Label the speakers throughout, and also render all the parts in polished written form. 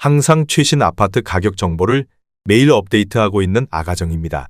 Speaker 1: 항상 최신 아파트 가격 정보를 매일 업데이트하고 있는 아가정입니다.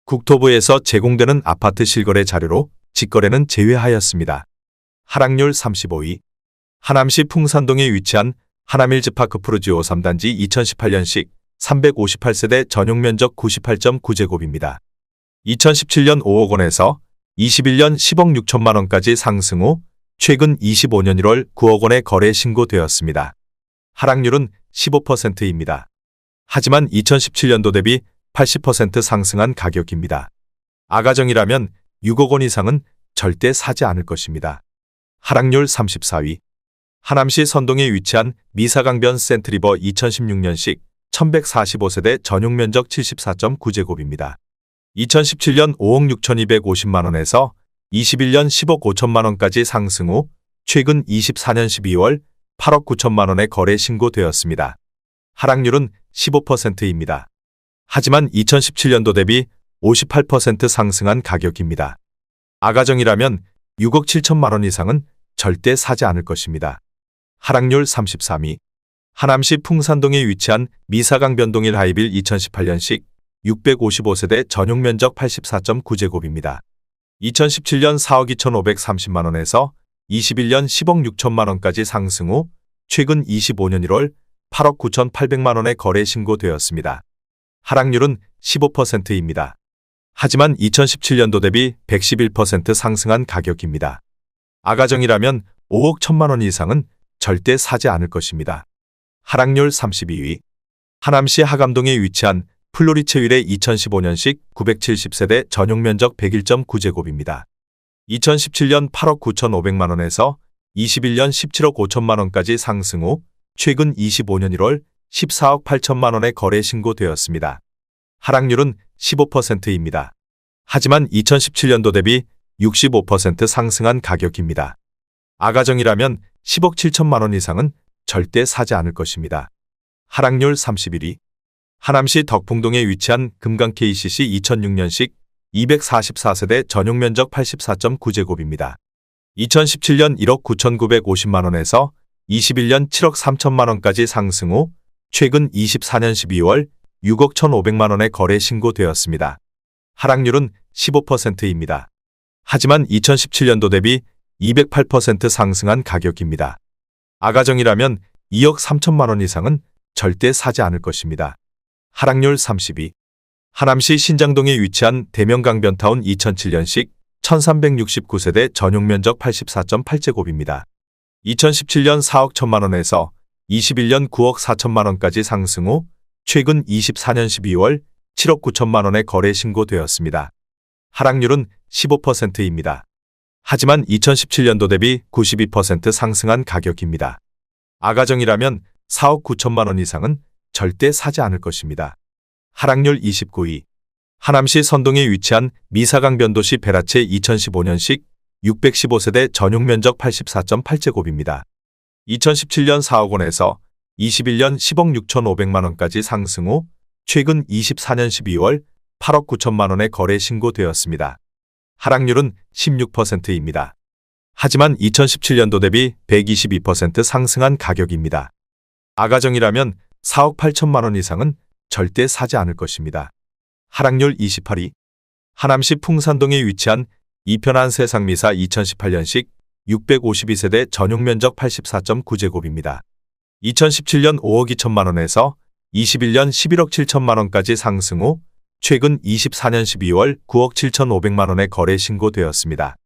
Speaker 1: 국토부에서 제공되는 아파트 실거래 자료로 직거래는 제외하였습니다. 하락률 35위. 하남시 풍산동에 위치한 하남힐즈파크 푸르지오 3단지 2018년식 358세대 전용면적 98.9제곱입니다. 2017년 5억 원에서 21년 10억 6천만 원까지 상승 후 최근 25년 1월 9억 원에 거래 신고되었습니다. 하락률은 15%입니다. 하지만 2017년도 대비 80% 상승한 가격입니다. 아가정이라면 6억 원 이상은 절대 사지 않을 것입니다. 하락률 34위. 하남시 선동에 위치한 미사강변 센트리버 2016년식 1145세대 전용면적 74.9제곱입니다. 2017년 5억 6,250만 원에서 21년 10억 5천만 원까지 상승 후 최근 24년 12월 8억 9천만 원에 거래 신고되었습니다. 하락률은 15%입니다. 하지만 2017년도 대비 58% 상승한 가격입니다. 아가정이라면 6억 7천만 원 이상은 절대 사지 않을 것입니다. 하락률 33위. 하남시 풍산동에 위치한 미사강변동일 하이빌 2018년식 655세대 전용면적 84.9제곱입니다. 2017년 4억 2,530만 원에서 21년 10억 6천만 원까지 상승 후 최근 25년 1월 8억 9,800만 원에 거래 신고되었습니다. 하락률은 15%입니다. 하지만 2017년도 대비 111% 상승한 가격입니다. 아가정이라면 5억 1천만 원 이상은 절대 사지 않을 것입니다. 하락률 32위. 하남시 하감동에 위치한 플로리체윌의 2015년식 970세대 전용면적 101.9제곱입니다. 2017년 8억 9,500만 원에서 21년 17억 5천만 원까지 상승 후 최근 25년 1월 14억 8천만 원에 거래 신고되었습니다. 하락률은 15%입니다. 하지만 2017년도 대비 65% 상승한 가격입니다. 아가정이라면 10억 7천만 원 이상은 절대 사지 않을 것입니다. 하락률 31위. 하남시 덕풍동에 위치한 금강 KCC 2006년식 244세대 전용면적 84.9제곱입니다. 2017년 1억 9,950만 원에서 21년 7억 3천만 원까지 상승 후 최근 24년 12월 6억 1,500만 원에 거래 신고되었습니다. 하락률은 15%입니다. 하지만 2017년도 대비 208% 상승한 가격입니다. 아가정이라면 2억 3천만 원 이상은 절대 사지 않을 것입니다. 하락률 30위. 하남시 신장동에 위치한 대명강변타운 2007년식 1369세대 전용면적 84.8제곱입니다. 2017년 4억 1천만 원에서 21년 9억 4천만 원까지 상승 후 최근 24년 12월 7억 9천만 원에 거래 신고되었습니다. 하락률은 15%입니다. 하지만 2017년도 대비 92% 상승한 가격입니다. 아가정이라면 4억 9천만 원 이상은 절대 사지 않을 것입니다. 하락률 29위. 하남시 선동에 위치한 미사강변도시 베라체 2015년식 615세대 전용면적 84.8제곱입니다. 2017년 4억 원에서 21년 10억 6,500만 원까지 상승 후 최근 24년 12월 8억 9천만 원에 거래 신고되었습니다. 하락률은 16%입니다. 하지만 2017년도 대비 122% 상승한 가격입니다. 아가정이라면 4억 8천만 원 이상은 절대 사지 않을 것입니다. 하락률 28위. 하남시 풍산동에 위치한 이편한 세상미사 2018년식 652세대 전용면적 84.9제곱입니다. 2017년 5억 2천만 원에서 21년 11억 7천만 원까지 상승 후 최근 24년 12월 9억 7,500만 원에 거래 신고되었습니다.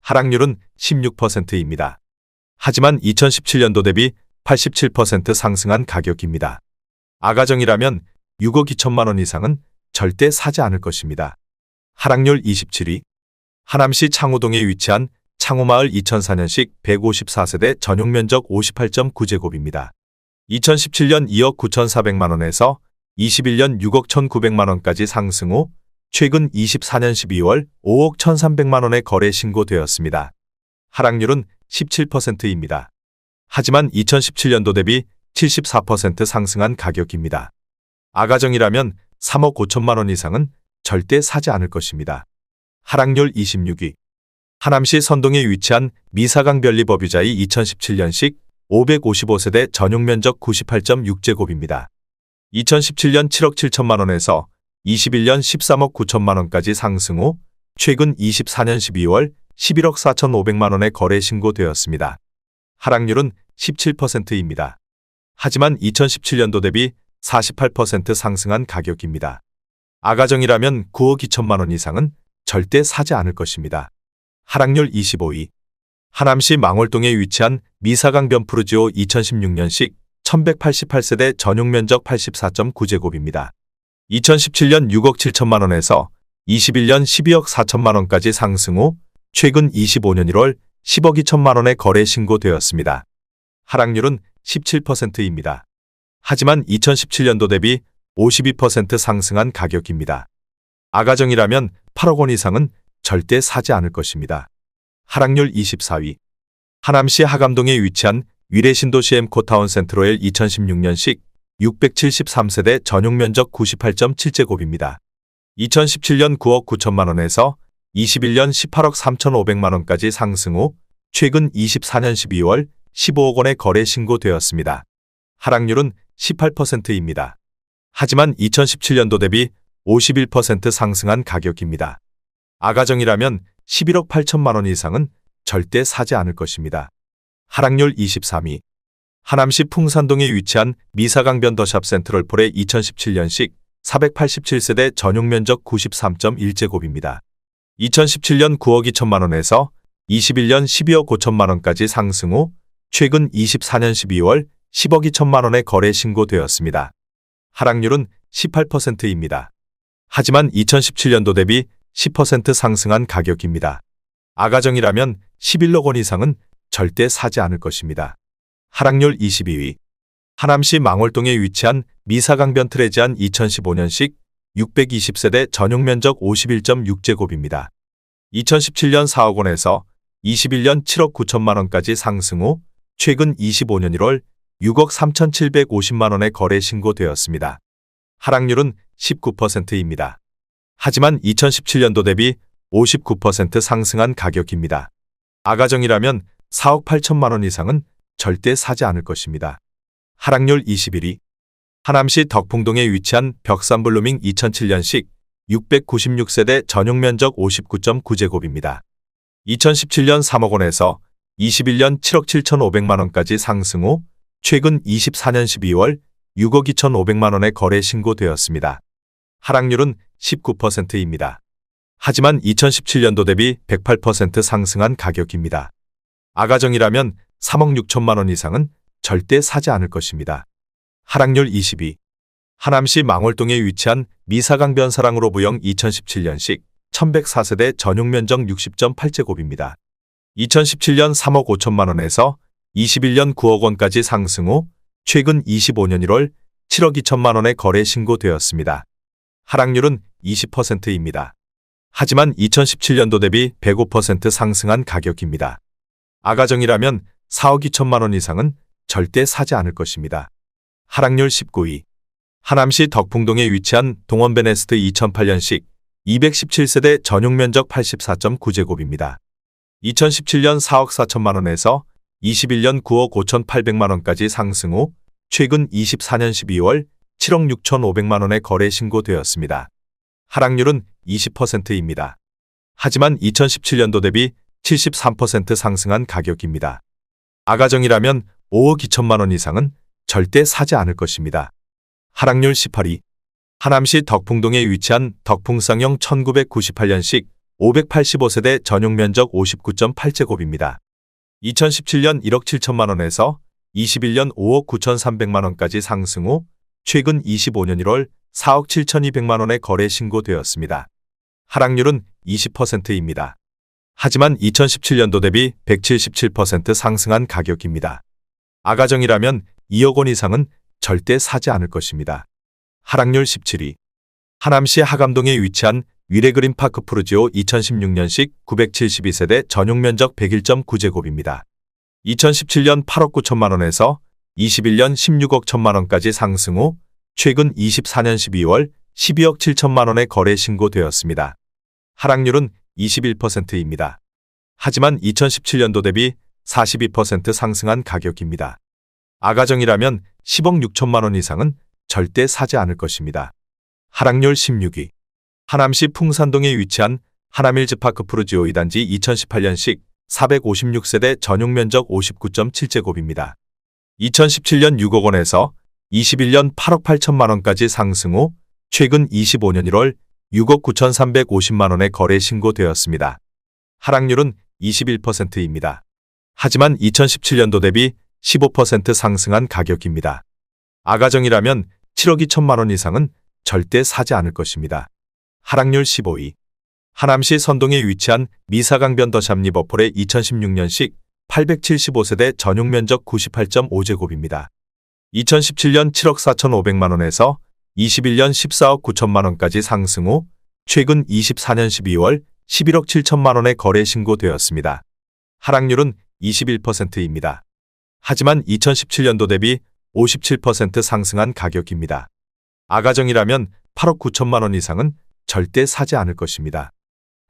Speaker 1: 하락률은 16%입니다. 하지만 2017년도 대비 87% 상승한 가격입니다. 아가정이라면 6억 2천만 원 이상은 절대 사지 않을 것입니다. 하락률 27위. 하남시 창호동에 위치한 창호마을 2004년식 154세대 전용면적 58.9제곱입니다. 2017년 2억 9,400만 원에서 21년 6억 1,900만 원까지 상승 후 최근 24년 12월 5억 1,300만 원에 거래 신고되었습니다. 하락률은 17%입니다. 하지만 2017년도 대비 74% 상승한 가격입니다. 아가정이라면 3억 5천만 원 이상은 절대 사지 않을 것입니다. 하락률 26위. 하남시 선동에 위치한 미사강 별리법유자이 2017년식 555세대 전용 면적 98.6제곱입니다. 2017년 7억 7천만 원에서 21년 13억 9천만 원까지 상승 후 최근 24년 12월 11억 4,500만 원에 거래 신고되었습니다. 하락률은 17%입니다. 하지만 2017년도 대비 48% 상승한 가격입니다. 아가정이라면 9억 2천만 원 이상은 절대 사지 않을 것입니다. 하락률 25위. 하남시 망월동에 위치한 미사강 변푸르지오 2016년식 1188세대 전용 면적 84.9제곱입니다. 2017년 6억 7천만 원에서 21년 12억 4천만 원까지 상승 후 최근 25년 1월 10억 2천만 원에 거래 신고되었습니다. 하락률은 17%입니다. 하지만 2017년도 대비 52% 상승한 가격입니다. 아가정이라면 8억 원 이상은 절대 사지 않을 것입니다. 하락률 24위. 하남시 하감동에 위치한 위례신도시 엠코타운 센트로엘 2016년식 673세대 전용 면적 98.7제곱입니다. 2017년 9억 9천만 원에서 21년 18억 3,500만 원까지 상승 후 최근 24년 12월 15억 원에 거래 신고되었습니다. 하락률은 18%입니다. 하지만 2017년도 대비 51% 상승한 가격입니다. 아가정이라면 11억 8천만 원 이상은 절대 사지 않을 것입니다. 하락률 23위. 하남시 풍산동에 위치한 미사강 변더샵 센트럴폴의 2017년식 487세대 전용 면적 93.1제곱입니다. 2017년 9억 2천만 원에서 21년 12억 5천만 원까지 상승 후 최근 24년 12월 10억 2천만 원에 거래 신고되었습니다. 하락률은 18%입니다. 하지만 2017년도 대비 10% 상승한 가격입니다. 아가정이라면 11억 원 이상은 절대 사지 않을 것입니다. 하락률 22위. 하남시 망월동에 위치한 미사강변 트레지안 2015년식 620세대 전용 면적 51.6제곱입니다. 2017년 4억 원에서 21년 7억 9천만 원까지 상승 후 최근 25년 1월 6억 3,750만 원에 거래 신고되었습니다. 하락률은 19%입니다. 하지만 2017년도 대비 59% 상승한 가격입니다. 아가정이라면 4억 8천만 원 이상은 절대 사지 않을 것입니다. 하락률 21위. 하남시 덕풍동에 위치한 벽산블루밍 2007년식 696세대 전용 면적 59.9제곱입니다. 2017년 3억 원에서 21년 7억 7,500만 원까지 상승 후 최근 24년 12월 6억 2,500만 원에 거래 신고되었습니다. 하락률은 19%입니다. 하지만 2017년도 대비 108% 상승한 가격입니다. 아가정이라면 3억 6천만 원 이상은 절대 사지 않을 것입니다. 하락률 22. 하남시 망월동에 위치한 미사강변 사랑으로 부영 2017년식 1104세대 전용 면적 60.8제곱입니다. 2017년 3억 5천만 원에서 21년 9억 원까지 상승 후 최근 25년 1월 7억 2천만 원에 거래 신고되었습니다. 하락률은 20%입니다. 하지만 2017년도 대비 105% 상승한 가격입니다. 아가정이라면 4억 2천만 원 이상은 절대 사지 않을 것입니다. 하락률 19위. 하남시 덕풍동에 위치한 동원베네스트 2008년식 217세대 전용 면적 84.9제곱입니다. 2017년 4억 4천만 원에서 21년 9억 5,800만 원까지 상승 후 최근 24년 12월 7억 6,500만 원에 거래 신고되었습니다. 하락률은 20%입니다. 하지만 2017년도 대비 73% 상승한 가격입니다. 아가정이라면 5억 2천만 원 이상은 절대 사지 않을 것입니다. 하락률 18위. 하남시 덕풍동에 위치한 덕풍쌍용 1998년식 585세대 전용 면적 59.8제곱입니다. 2017년 1억 7천만 원에서 21년 5억 9,300만 원까지 상승 후 최근 25년 1월 4억 7,200만 원에 거래 신고되었습니다. 하락률은 20%입니다. 하지만 2017년도 대비 177% 상승한 가격입니다. 아가정이라면 2억 원 이상은 절대 사지 않을 것입니다. 하락률 17위. 하남시 하감동에 위치한 위례그린파크 푸르지오 2016년식 972세대 전용 면적 101.9제곱입니다. 2017년 8억 9천만 원에서 21년 16억 1천만 원까지 상승 후 최근 24년 12월 12억 7천만 원에 거래 신고되었습니다. 하락률은 21%입니다. 하지만 2017년도 대비 42% 상승한 가격입니다. 아가정이라면 10억 6천만 원 이상은 절대 사지 않을 것입니다. 하락률 16위. 하남시 풍산동에 위치한 하남힐즈파크 푸르지오 2단지 2018년식 456세대 전용면적 59.7제곱입니다. 2017년 6억 원에서 21년 8억 8천만 원까지 상승 후 최근 25년 1월 6억 9,350만 원에 거래 신고되었습니다. 하락률은 21%입니다. 하지만 2017년도 대비 15% 상승한 가격입니다. 아가정이라면 7억 2천만 원 이상은 절대 사지 않을 것입니다. 하락률 15위. 하남시 선동에 위치한 미사강변 더샵 리버폴의 2016년식 875세대 전용면적 98.5제곱입니다. 2017년 7억 4,500만 원에서 21년 14억 9천만 원까지 상승 후 최근 24년 12월 11억 7천만 원에 거래 신고되었습니다. 하락률은 21%입니다. 하지만 2017년도 대비 57% 상승한 가격입니다. 아가정이라면 8억 9천만 원 이상은 절대 사지 않을 것입니다.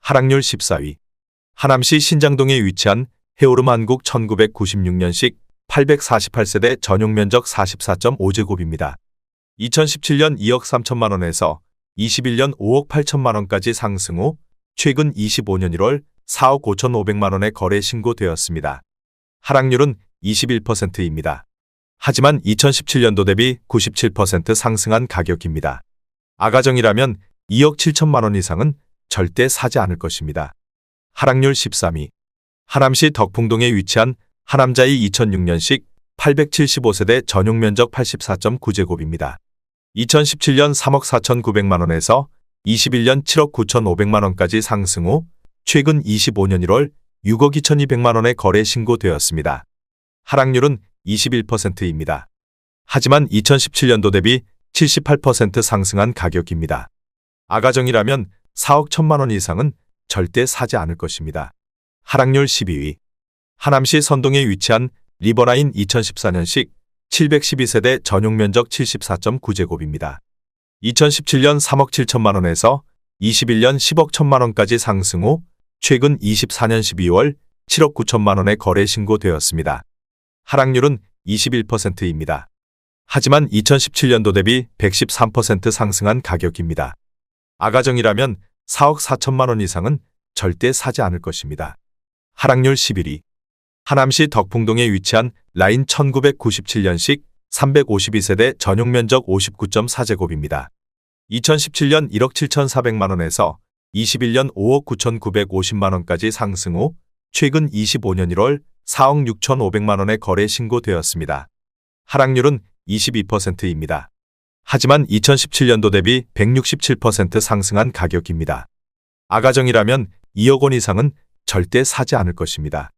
Speaker 1: 하락률 14위. 하남시 신장동에 위치한 해오름 한국 1996년식 848세대 전용면적 44.5제곱입니다. 2017년 2억 3천만 원에서 21년 5억 8천만 원까지 상승 후 최근 25년 1월 4억 5,500만 원에 거래 신고되었습니다. 하락률은 21%입니다. 하지만 2017년도 대비 97% 상승한 가격입니다. 아가정이라면 2억 7천만 원 이상은 절대 사지 않을 것입니다. 하락률 13위. 하남시 덕풍동에 위치한 하남자이 2006년식 875세대 전용면적 84.9제곱입니다. 2017년 3억 4,900만 원에서 21년 7억 9,500만 원까지 상승 후 최근 25년 1월 6억 2,200만 원에 거래 신고되었습니다. 하락률은 21%입니다. 하지만 2017년도 대비 78% 상승한 가격입니다. 아가정이라면 4억 1천만 원 이상은 절대 사지 않을 것입니다. 하락률 12위. 하남시 선동에 위치한 리버라인 2014년식 712세대 전용면적 74.9제곱입니다. 2017년 3억 7천만 원에서 21년 10억 1천만 원까지 상승 후 최근 24년 12월 7억 9천만 원에 거래 신고되었습니다. 하락률은 21%입니다. 하지만 2017년도 대비 113% 상승한 가격입니다. 아가정이라면 4억 4천만 원 이상은 절대 사지 않을 것입니다. 하락률 11위. 하남시 덕풍동에 위치한 라인 1997년식 352세대 전용면적 59.4제곱입니다. 2017년 1억 7,400만 원에서 21년 5억 9,950만 원까지 상승 후 최근 25년 1월 4억 6,500만 원에 거래 신고되었습니다. 하락률은 22%입니다. 하지만 2017년도 대비 167% 상승한 가격입니다. 아가정이라면 2억 원 이상은 절대 사지 않을 것입니다.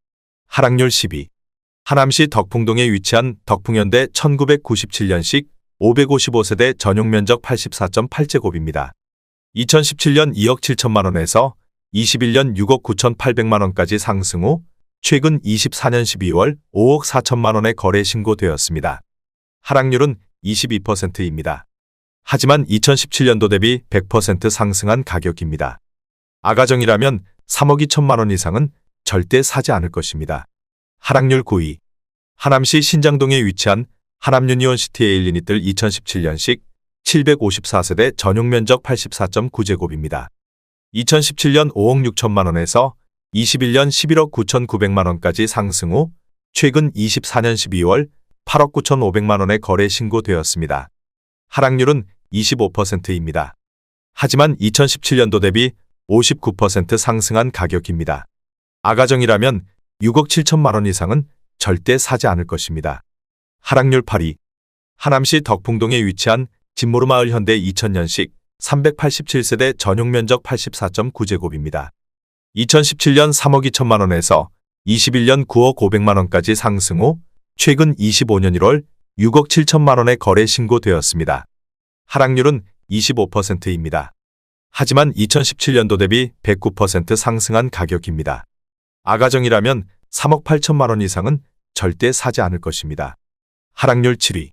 Speaker 1: 하락률 10위. 하남시 덕풍동에 위치한 덕풍현대 1997년식 555세대 전용면적 84.8제곱입니다. 2017년 2억 7천만 원에서 21년 6억 9,800만 원까지 상승 후 최근 24년 12월 5억 4천만 원에 거래 신고되었습니다. 하락률은 22%입니다. 하지만 2017년도 대비 100% 상승한 가격입니다. 아가정이라면 3억 2천만 원 이상은 절대 사지 않을 것입니다. 하락률 9위. 하남시 신장동에 위치한 하남유니온시티 에일리니뜰 2017년식 754세대 전용면적 84.9제곱입니다. 2017년 5억 6천만 원에서 21년 11억 9,900만 원까지 상승 후 최근 24년 12월 8억 9,500만 원에 거래 신고되었습니다. 하락률은 25%입니다. 하지만 2017년도 대비 59% 상승한 가격입니다. 아가정이라면 6억 7천만 원 이상은 절대 사지 않을 것입니다. 하락률 8위. 하남시 덕풍동에 위치한 진모르마을 현대 2000년식 387세대 전용면적 84.9제곱입니다. 2017년 3억 2천만 원에서 21년 9억 500만 원까지 상승 후 최근 25년 1월 6억 7천만 원에 거래 신고되었습니다. 하락률은 25%입니다. 하지만 2017년도 대비 109% 상승한 가격입니다. 아가정이라면 3억 8천만 원 이상은 절대 사지 않을 것입니다. 하락률 7위.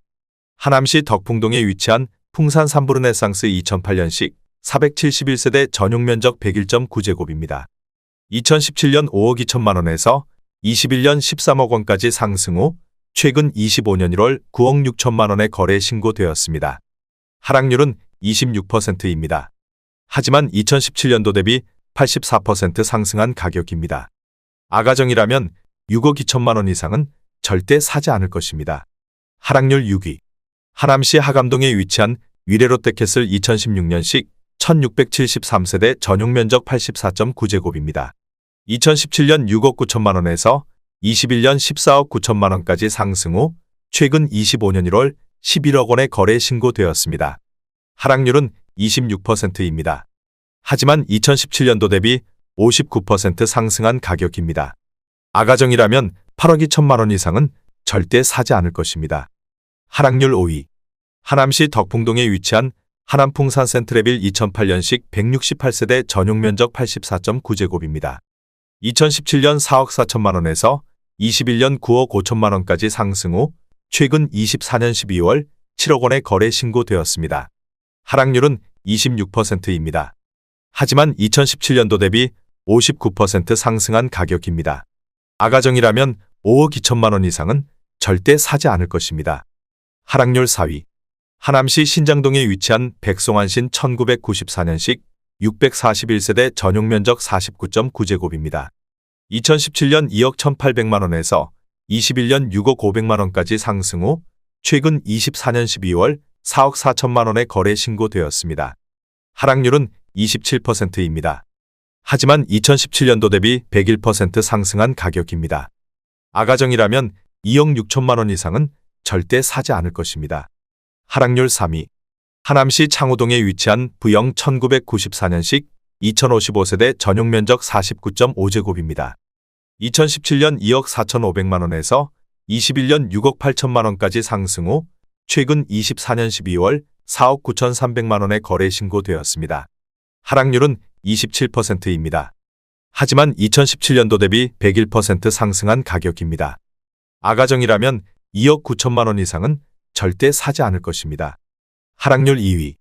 Speaker 1: 하남시 덕풍동에 위치한 풍산 삼부르네상스 2008년식 471세대 전용면적 101.9제곱입니다. 2017년 5억 2천만 원에서 21년 13억 원까지 상승 후 최근 25년 1월 9억 6천만 원의 거래 신고되었습니다. 하락률은 26%입니다. 하지만 2017년도 대비 84% 상승한 가격입니다. 아가정이라면 6억 2천만 원 이상은 절대 사지 않을 것입니다. 하락률 6위. 하남시 하감동에 위치한 위례롯데캐슬 2016년식 1673세대 전용 면적 84.9제곱입니다. 2017년 6억 9천만 원에서 21년 14억 9천만 원까지 상승 후 최근 25년 1월 11억 원의 거래 신고되었습니다. 하락률은 26%입니다. 하지만 2017년도 대비 59% 상승한 가격입니다. 아가정이라면 8억 2천만 원 이상은 절대 사지 않을 것입니다. 하락률 5위. 하남시 덕풍동에 위치한 하남풍산 센트레빌 2008년식 168세대 전용 면적 84.9제곱입니다. 2017년 4억 4천만 원에서 21년 9억 5천만 원까지 상승 후 최근 24년 12월 7억 원의 거래 신고되었습니다. 하락률은 26%입니다. 하지만 2017년도 대비 59% 상승한 가격입니다. 아가정이라면 5억 2천만 원 이상은 절대 사지 않을 것입니다. 하락률 4위. 하남시 신장동에 위치한 백송안신 1994년식 641세대 전용 면적 49.9제곱입니다. 2017년 2억 1,800만 원에서 21년 6억 500만 원까지 상승 후 최근 24년 12월 4억 4천만 원의 거래 신고되었습니다. 하락률은 27%입니다. 하지만 2017년도 대비 101% 상승한 가격입니다. 아가정이라면 2억 6천만 원 이상은 절대 사지 않을 것입니다. 하락률 3위. 하남시 창호동에 위치한 부영 1994년식 2055세대 전용 면적 49.5제곱입니다. 2017년 2억 4,500만 원에서 21년 6억 8천만 원까지 상승 후 최근 24년 12월 4억 9,300만 원의 거래 신고되었습니다. 하락률은 27%입니다. 하지만 2017년도 대비 101% 상승한 가격입니다. 아가정이라면 2억 9천만 원 이상은 절대 사지 않을 것입니다. 하락률 2위.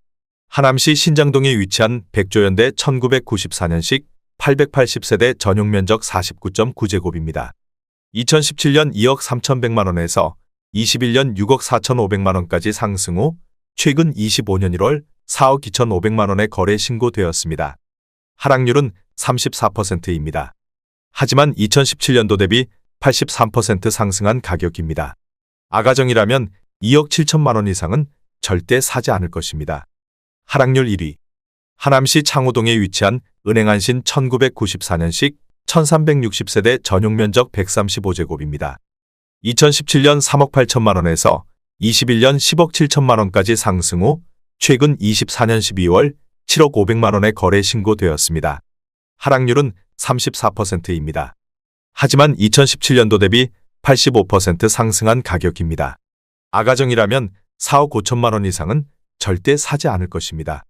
Speaker 1: 하남시 신장동에 위치한 백조현대 1994년식 880세대 전용 면적 49.9제곱입니다. 2017년 2억 3,100만 원에서 21년 6억 4,500만 원까지 상승 후 최근 25년 1월 4억 2,500만 원의 거래 신고되었습니다. 하락률은 34%입니다. 하지만 2017년도 대비 83% 상승한 가격입니다. 아가정이라면 2억 7천만 원 이상은 절대 사지 않을 것입니다. 하락률 1위. 하남시 창호동에 위치한 은행안신 1994년식 1360세대 전용 면적 135제곱입니다. 2017년 3억 8천만 원에서 21년 10억 7천만 원까지 상승 후 최근 24년 12월 7억 500만 원의 거래 신고되었습니다. 하락률은 34%입니다. 하지만 2017년도 대비 85% 상승한 가격입니다. 아가정이라면 4억 5천만 원 이상은 절대 사지 않을 것입니다.